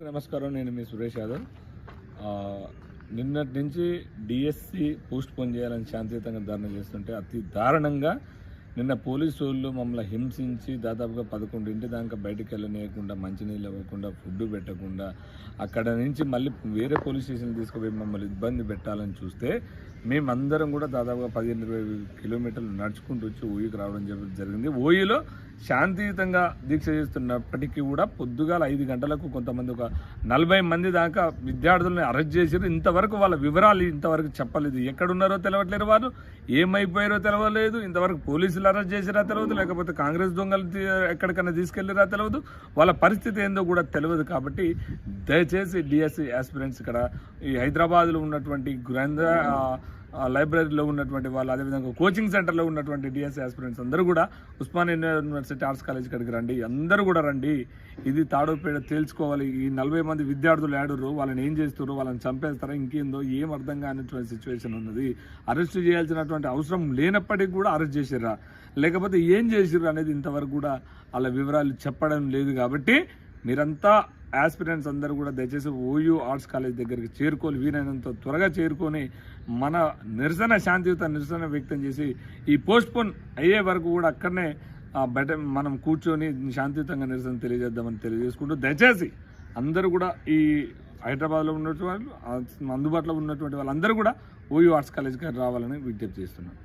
నమస్కారం, నేను మీ సురేష్ యాదవ్. నిన్నటి నుంచి డిఎస్సి పోస్ట్ పోన్ చేయాలని శాంతియుతంగా ధర్నా చేస్తుంటే అతి దారుణంగా నిన్న పోలీసు వాళ్ళు మమ్మల్ని హింసించి దాదాపుగా 11 దాకా బయటికి వెళ్ళనీయకుండా, మంచినీళ్ళు ఇవ్వకుండా, ఫుడ్ పెట్టకుండా, అక్కడ నుంచి మళ్ళీ వేరే పోలీస్ స్టేషన్ తీసుకుపోయి మమ్మల్ని ఇబ్బంది పెట్టాలని చూస్తే మేమందరం కూడా దాదాపుగా 15-20 కిలోమీటర్లు నడుచుకుంటూ వచ్చి ఓయికి రావడం జరిగింది. ఓయిలో శాంతియుతంగా దీక్ష చేస్తున్నప్పటికీ కూడా పొద్దుగాల 5 గంటలకు కొంతమంది ఒక 40 మంది దాకా విద్యార్థులను అరెస్ట్ చేశారు. ఇంతవరకు వాళ్ళ వివరాలు ఇంతవరకు చెప్పలేదు. ఎక్కడున్నారో తెలవట్లేరు, వారు ఏమైపోయారో తెలవలేదు. ఇంతవరకు పోలీసులు అరెస్ట్ చేసిరా తెలియదు, లేకపోతే కాంగ్రెస్ దొంగలు ఎక్కడికైనా తీసుకెళ్లిరా తెలియదు. వాళ్ళ పరిస్థితి ఏందో కూడా తెలియదు. కాబట్టి దయచేసి డిఎస్సి ఆస్పిరెంట్స్ ఇక్కడ ఈ హైదరాబాద్లో ఉన్నటువంటి గ్రంథ లైబ్రరీలో ఉన్నటువంటి వాళ్ళు, అదేవిధంగా కోచింగ్ సెంటర్లో ఉన్నటువంటి డిఎస్సి ఆస్పిరెంట్స్ అందరూ కూడా ఉస్మానియా యూనివర్సిటీ ఆర్ట్స్ కాలేజ్ ఇక్కడికి రండి, అందరూ కూడా రండి. ఇది తాడోపేడ తేల్చుకోవాలి. ఈ 40 మంది విద్యార్థులు ఆడురు, వాళ్ళని ఏం చేస్తారు, వాళ్ళని చంపేస్తారా, ఇంకేందో ఏం అర్థం కానిటువంటి సిచ్యువేషన్ ఉన్నది. అరెస్ట్ చేయాల్సినటువంటి అవసరం లేనప్పటికీ కూడా అరెస్ట్ చేసిర్రా, లేకపోతే ఏం చేసిర్రు అనేది ఇంతవరకు కూడా వాళ్ళ వివరాలు చెప్పడం లేదు. కాబట్టి మీరంతా ఆస్పిరెంట్స్ అందరూ కూడా దయచేసి ఓయూ ఆర్ట్స్ కాలేజ్ దగ్గరికి చేరుకొని, వీలైనంత త్వరగా చేరుకొని మన నిరసన, శాంతియుత నిరసన వ్యక్తం చేసి ఈ పోస్ట్ పోన్ అయ్యే వరకు కూడా అక్కడనే బయట మనం కూర్చొని శాంతియుతంగా నిరసన తెలియజేద్దామని తెలియజేసుకుంటూ, దయచేసి అందరూ కూడా ఈ హైదరాబాద్లో ఉన్నటువంటి వాళ్ళు, అందుబాటులో ఉన్నటువంటి వాళ్ళందరూ కూడా ఓయూ ఆర్ట్స్ కాలేజ్కి రావాలని విజ్ఞప్తి చేస్తున్నాం.